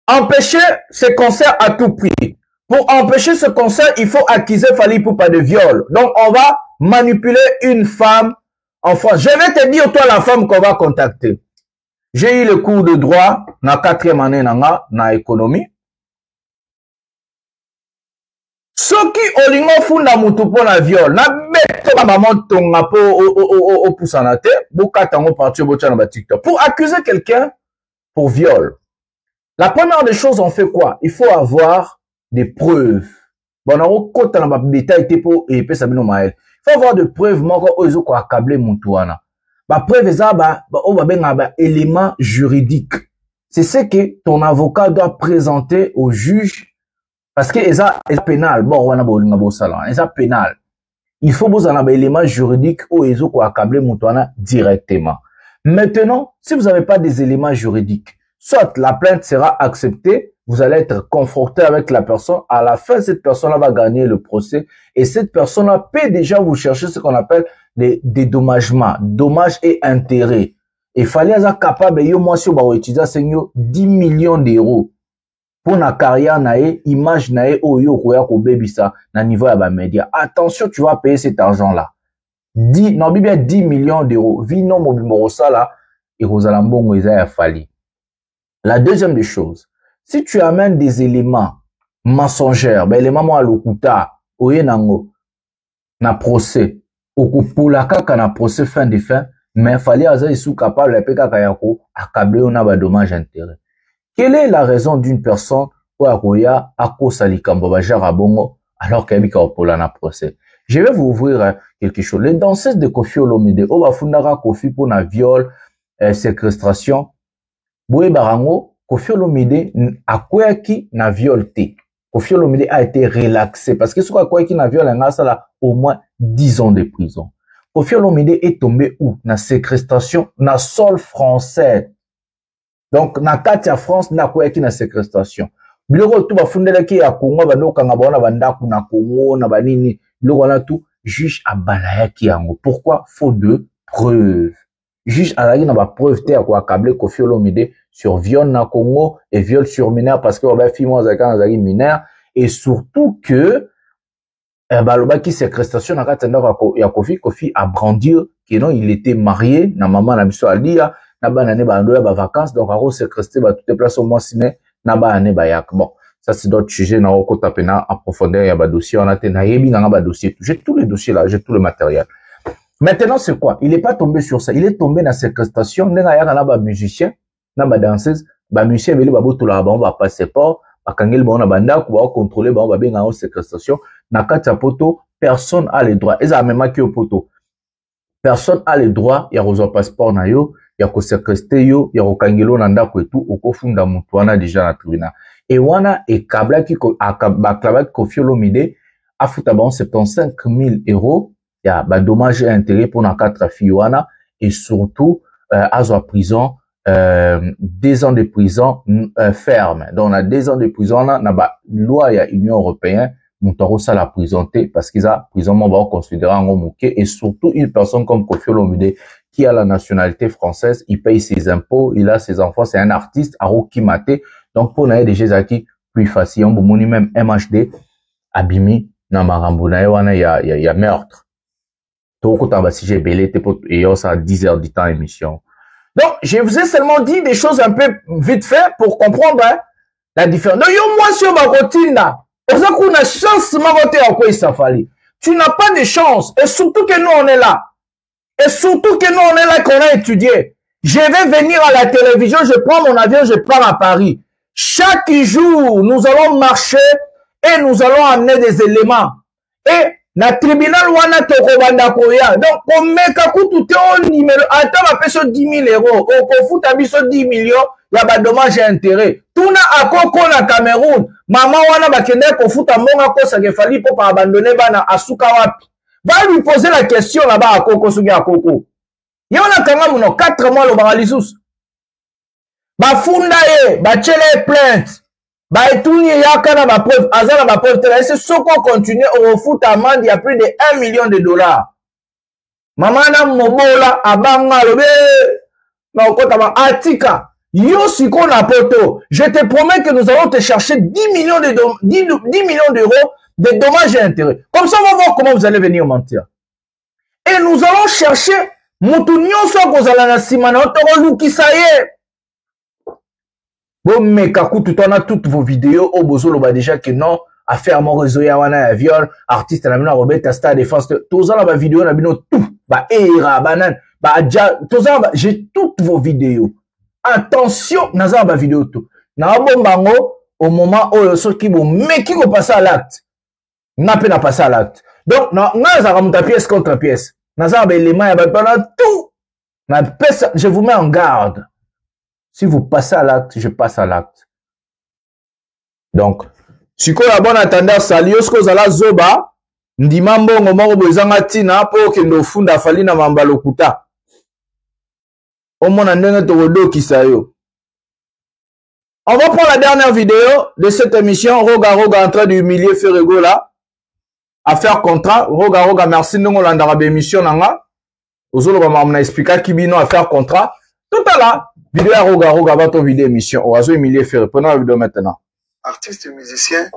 empêcher ce concert à tout prix. Pour empêcher ce concert, il faut accuser Fally Ipupa de viol. Donc, on va manipuler une femme en France. Je vais te dire, toi, la femme qu'on va contacter. J'ai eu le cours de droit na 4e année na économie. Ceux qui olingo funda mutu po na viol, na beto ba maman tonga po o pousanate, bokatango parti bocha na TikTok. Pour accuser quelqu'un pour viol. La première des choses, on fait quoi? Il faut avoir des preuves. Bon, on a kota na détail pour et pe sabino mael. Il faut avoir des preuves moko ozo ko accabler mutuana. Ba preuve ça on va bien un élément juridique. C'est ce que ton avocat doit présenter au juge parce que ça est pénal. Bon, on a bolinga bo sala, ça pénal. Il faut vous en avoir élément juridique ou ezo ko accabler mutuana directement. Maintenant, si vous n'avez pas des éléments juridiques, soit la plainte sera acceptée, vous allez être confronté avec la personne. À la fin, cette personne-là va gagner le procès et cette personne-là peut déjà vous chercher ce qu'on appelle des dédommagements, dommages et intérêts. Il fallait être capable, moi, si on va utiliser 10 millions d'euros pour la carrière, image, ou baby ça, na niveau à ba média. Attention, tu vas payer cet argent-là. 10 millions d'euros. Vino, mon ça là, et Rosalambongo, ils a fallu. La deuxième des choses, si tu amènes des éléments mensongers, ben, éléments moi, l'okuta, oyenango, na procès, okupula kaka na procès fin de fin, mais fallait aza isu capable de peka kayako, accabler on a ba dommage intérêt. Quelle est la raison d'une personne ou akoya ako salikambo ba jarabongo, alors qu'il y a opola na procès? Je vais vous ouvrir quelque chose. Les danseuses de Kofi Olomide, oba fundara Kofi pour na viol, séquestration, boye barango, Kofi Olomide akoyaki na viol te. Kofi Olomide a été relaxé parce que ce akoyaki na viol nga sala au moins 10 ans de prison. Kofi Olomide est tombé où? Na séquestration na sol français. Donc, na kati ya France, na koyaki na séquestration. Biloko tout bafundelaki ya Congo, banoka nga baona bandaku na Congo, na banini, biloko wana tout, juge abalayaki yango. Pourquoi? Faute de preuves. Juge alaki na ba preuve te ya ko accabler Koffi Olomide sur viol na Congo et viol sur mineur parce que ba fi mo zaki mineur et surtout que balobaki séquestration na kati ya Koffi a brandi que non il était marié na maman na biso alia na bana ne ba ndo ya ba vacances donc a séquestré ba toutes les places au moins ciné na ba ne ba yak. Bon, ça c'est d'autres sujets na ko tapena en profondeur ya ba dossier on a na yebi nga ba dossier. J'ai tous les dossiers là, j'ai tout le matériel. Maintenant, c'est quoi? Il n'est pas tombé sur ça. Il est tombé dans cette séquestration. Nenga yaka na ba musicien, na ba danseuse, ba musicien veli ba boto la ba on va passer pas, ba kangel ba on a banda ko ba contrôler ba on va benga en séquestration. Na kati ya poto, personne a les droits. Eza même ki au poto. Personne a les droits ya rezo passeport na yo, ya ko séquestrer yo, ya ko kangelo na ndako et tout, oko funda mutu wana déjà na tribunal. Et wana e kabla ki ko akaba Koffi Olomide a futa ba 75 000 €. Il y a bah, dommage et intérêt pour la 4 filles et surtout à la prison 2 ans de prison ferme. Donc on a 2 ans de prison là na ba loi ya Union européenne montaro ça la présenté parce qu'ils a prison on va considérer en moqué et surtout une personne comme Koffi Olomide qui a la nationalité française, il paye ses impôts, il a ses enfants, c'est un artiste à Rokimate. Donc pour naïe des acquis plus facile on moni même MHD abimi na marambo na wana ya meurtre. Donc, si j'ai belé, et ça 10 heures du temps émission. Donc, je vous ai seulement dit des choses un peu vite fait pour comprendre hein, la différence. Donc, moi, sur ma routine là, pour ça qu'on a chance de m'inventer à quoi il s'affale. Tu n'as pas de chance. Et surtout que nous, on est là. Et surtout que nous, on est là qu'on a étudié. Je vais venir à la télévision, je prends mon avion, je pars à Paris. Chaque jour, nous allons marcher et nous allons amener des éléments. Et na tribunal wana toko banda koya donc on meka kutu te on numéro ata ba peso 10 000 €, on futa biso 10 millions ya ba dommage et intérêt tuna akoko na Cameroun maman wana ba kende ko futa monga ko sa ke fali pour pas abandonner bana asuka wapi va lui poser la question là-bas akoko sugi akoko yona kanga muno 4 mois lo baralisusu ba funda ye ba chele plainte bah, tout n'y a qu'à ma preuve, azar ma preuve, c'est ce qu'on continue, on fout amende, il y a plus de 1 million de $. Maman na mobola, abanga, lobe, non, quand t'as atika, yo si qu'on a poto, je te promets que nous allons te chercher 10 millions d'euros de dommages et intérêts. Comme ça, on va voir comment vous allez venir mentir. Et nous allons chercher, moutounion soit qu'on a la simana, on t'a qui ça y est. Bon, mais kakou, tout on a toutes vos vidéos, au bozo, l'on va déjà que non, affaire mon réseau, ya wana, viol, artiste, la mina, Robert, Tasta, défense, tout ça, la vidéo, la bino, tout, bah, era, banane, bah, adja, tout ça, j'ai toutes vos vidéos. Attention, naza, bah, vidéo, tout. Na bon bango, au moment où, ceux qui vont, mais qui vont passer à l'acte. N'a pas passé à l'acte. Donc, naza, remonte pièce contre pièce. Naza, bah, les mains, bah, tout. Je vous mets en garde. Si vous passez à l'acte, je passe à l'acte. Donc, si vous avez la bonne attendance, salio, ce que vous avez zoba, ndimambo, ngomoro, bozanga tina, po, kendo funda, falina, mambalo, kuta. Omona, ndenge, torodo, kisayo. On va prendre la dernière vidéo de cette émission. Roga, en train d'humilier Ferrego, là. À faire contrat. Roga, merci, nous, on l'a dans l'émission, nanga. Ozolo, on a expliqué qui bino à faire contrat. Tout à l'heure. Vidéo à Roga, va ton vidéo émission. On va se humilier faire. Prenons la vidéo maintenant. Artiste et musicien,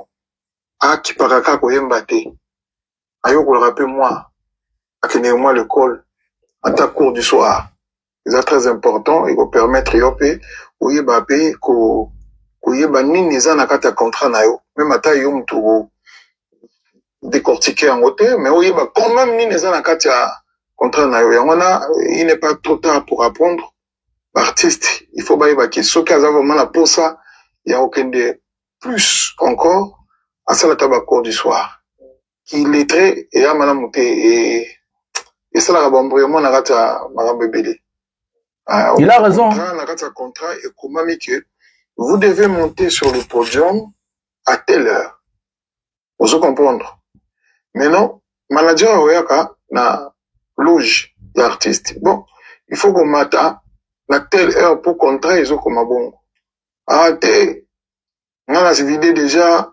a qui paraka koyembate. Ayo ko le rappelle moi. Akene moi le col. En ta cours du soir. C'est très important. Il va permettre yopé. Oyeba pe ko yeba nini za na kata contrat na yo. Même ata yo mtu décortiquer en hauteur. Mais oyeba quand même nini za na kata contrat na yo. Yangona, il n'est pas trop tard pour apprendre. Artiste, il faut bailler que ce cas vraiment là pour ça, il y a aucun de plus encore à ça la tabac du soir. Qui lettré et à madame et ça la rabambouillement n'a pas marabébélé. Il a raison. Contrat et comment que vous devez monter sur le podium à telle heure. Vous se comprendre. Mais non, manager oyaka na loge l'artiste. Bon, il faut qu'on m'attend. na telle heure pour contrat ils ont comme bon. Arrêtez. On a vidé déjà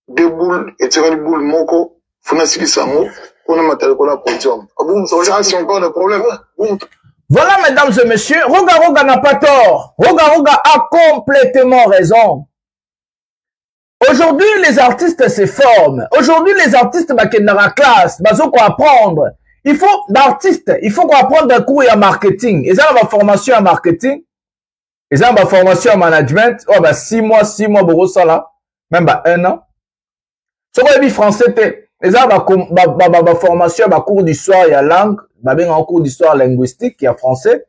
2 boules et tirer les boules moko. Faut n'a sili sango. On a matériel pour la production. Ah bon, ça c'est encore le problème. Voilà, mesdames et messieurs, Roga n'a pas tort. Roga a complètement raison. Aujourd'hui, les artistes se forment. Aujourd'hui, les artistes, qui dans la classe, ils quoi apprendre. Il faut, d'artistes, il faut qu'on apprenne un cours en marketing. Ils ont ma formation en marketing. Ils ont ma formation en management. Oh, 6 mois, pour ça là. Même 1 an. Ce qu'on a dit français, ils ont ma formation, ma cours d'histoire, il y a langue. Un cours d'histoire linguistique, il y a français.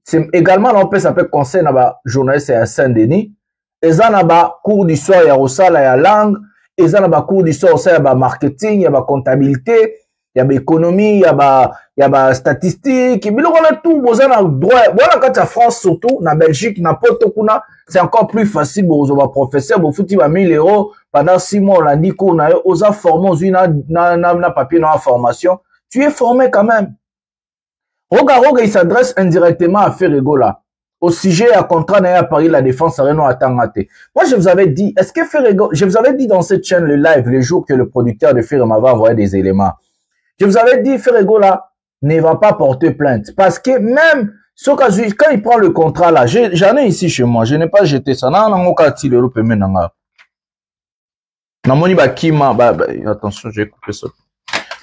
C'est également, on peut s'appeler conseil, dans le journaliste à Saint-Denis. Ils ont un cours d'histoire, il y a Rossala, il y a langue. Ils ont un cours d'histoire, il y a marketing, il y a comptabilité, il y a économie, il y a statistique. Mais on a tout, vous avez droit. Voilà, quand il y a France, surtout, dans Belgique, n'importe où, c'est encore plus facile pour vous, professeur, vous foutez 1000 € pendant 6 mois, on l'a dit qu'on a formé, on a papier dans la formation. Tu es formé quand même. Roga, il s'adresse indirectement à Ferregola. Au sujet à contrat à Paris, la défense à Renault à Tangate. Moi, je vous avais dit, est-ce que Ferregola, je vous avais dit dans cette chaîne, le live, le jour que le producteur de Ferre m'avait envoyé des éléments. Je vous avais dit, Ferregola ne va pas porter plainte. Parce que même, quand il prend le contrat là, j'en ai ici chez moi, je n'ai pas jeté ça. Attention, j'ai coupé ça.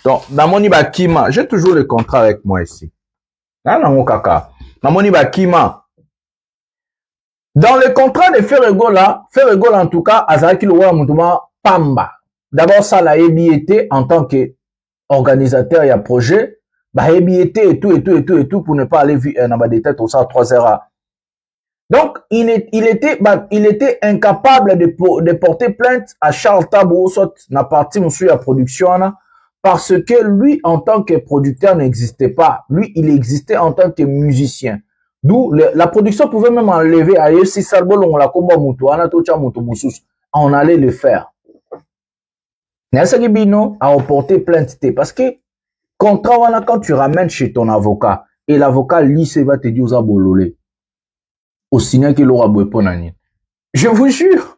Donc, dans mon Ibakima, j'ai toujours le contrat avec moi ici. Dans mon Ibakima. Dans le contrat de Ferregola en tout cas, Azaki Loua Moutouma Pamba. D'abord, ça l'a été en tant qu'organisateur, il y a projet. Bah, et tout, pour ne pas aller dans des têtes au ça 3 heures. Donc, il était incapable de porter plainte à Charles Tabou, soit na partie monsieur à production, parce que lui, en tant que producteur, n'existait pas. Lui, il existait en tant que musicien. D'où la production pouvait même enlever à si Salbol, on l'a combat Moutou, on allait le faire. Nelson Bino a reporté plainte parce que contrat, quand tu ramènes chez ton avocat, et l'avocat lit, va te dire aux abololé. Au signal qu'il aura boué. Je vous jure,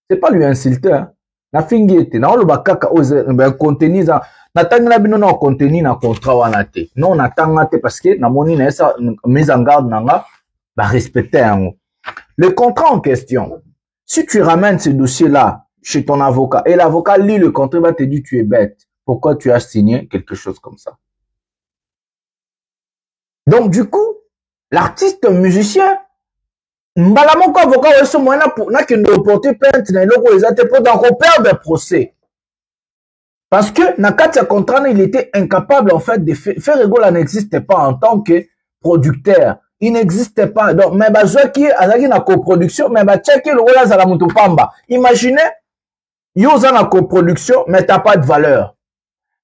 c'est pas lui insulter, hein. Na fingi ete na oloba kaka oze contenu za natangela bino na contenu na contrat wana te non natanga te parce que na moni na esa mise en garde nanga ba respecter yango. Le contrat en question, si tu ramènes ce dossier là chez ton avocat et l'avocat lit le contrat, va te dire tu es bête, pourquoi tu as signé quelque chose comme ça. Donc du coup, l'artiste musicien Mbalamoko avocat weso moyena pour na kende porter plainte na eloko ezate pour donc perdre le procès. Parce que na kati ya contrat il était incapable en fait de faire Ferregola n'existait pas en tant que producteur. Il n'existait pas. Donc mais bazwa qui azaki na coproduction mais ba checker le rôle za la mutu pamba. Imaginez yo za na coproduction mais t'as pas de valeur.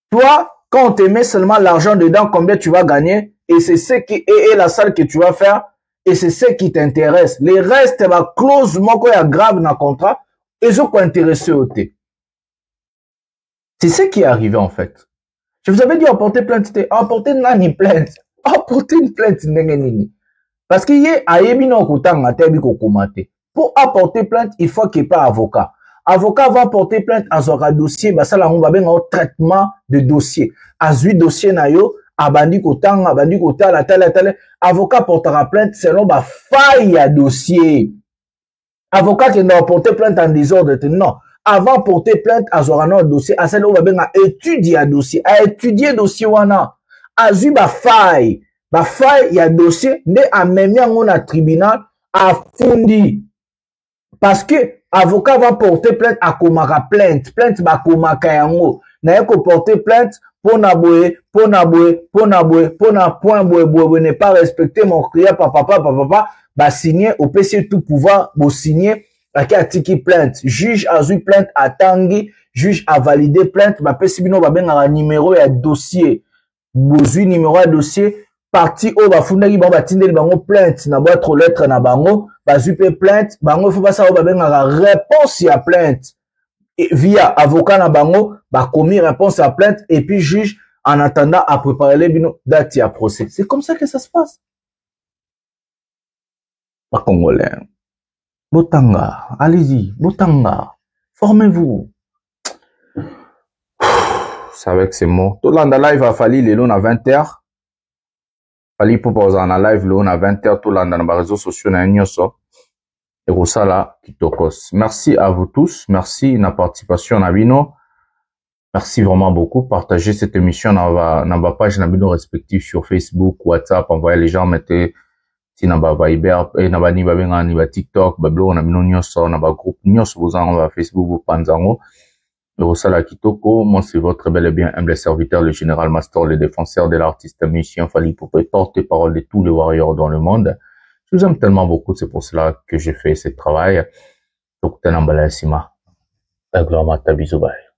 Toi quand on te met seulement l'argent dedans combien tu vas gagner et c'est ce qui est la salle que tu vas faire. Et c'est ce qui t'intéresse. Les restes, la clause, moko ya grave dans le contrat, ils ont quoi intéressé au thé. C'est ce qui est arrivé, en fait. Je vous avais dit, apporter plainte, apporter nani plainte. Apporter une plainte, nini. Parce qu'il y a, ayebino kutanga, tebi kokumate. Pour apporter plainte, il faut qu'il n'y ait pas avocat. Avocat va porter plainte à un dossier, bah, ça, là, on va bien au traitement de dossier. À ce dossier, na yo, abandi kotanga, abandi kotala, tala, avocat portera plainte selon ma faille à dossier. Avocat qui doit porter plainte en désordre, non. Avant porter plainte à Zorano dossier, à celle où va bien étudier un dossier, à étudier dossier wana. À vu ma faille y a dossier, ne a même un tribunal, à fundi. Parce que avocat va porter plainte à komaka plainte ba komaka yango. Na yako porter plainte pour na point boye, ne pas respecter mon client, papa, bah signer au PC tout pouvoir, bon signer, à qui a tiki plainte. Juge a eu plainte à Tanguy, juge a validé plainte, bah PC bino va bien un numéro et dossier. Bozu numéro à dossier, parti au ba fundaki ba tindeli bango plainte, na boîte aux lettres na bango, bah zupe plainte, bango faut pas ça va bien la réponse à plainte. Et via avocat na bango, bah commis réponse à plainte, et puis juge, en attendant à préparer les bino date à procès. C'est comme ça que ça se passe. Congolais. Botanga, allez-y, Botanga, formez-vous. C'est avec ces mots. Tout le monde live a fallu les à 20h. Fali pour poser en live le à 20h. Tout le monde dans les réseaux sociaux na nyoso. Et pour ça là, kitokos. Merci à vous tous. Merci na participation na bino. Merci vraiment beaucoup. Partagez cette émission dans ma page na bino respective sur Facebook, WhatsApp. Envoyez les gens, mettez si na ba Viber et na ba ni ba benga ni ba TikTok, ba blog na bino nyoso na ba groupe nyoso bozanga ba Facebook bo panzango. Rosala Kitoko, moi c'est votre bel et bien humble serviteur, le général Master, le défenseur de l'artiste musicien Fally Ipupa, porte-parole de tous les warriors dans le monde. Je vous aime tellement beaucoup, c'est pour cela que j'ai fait ce travail. Donc, t'es un bisou, bye.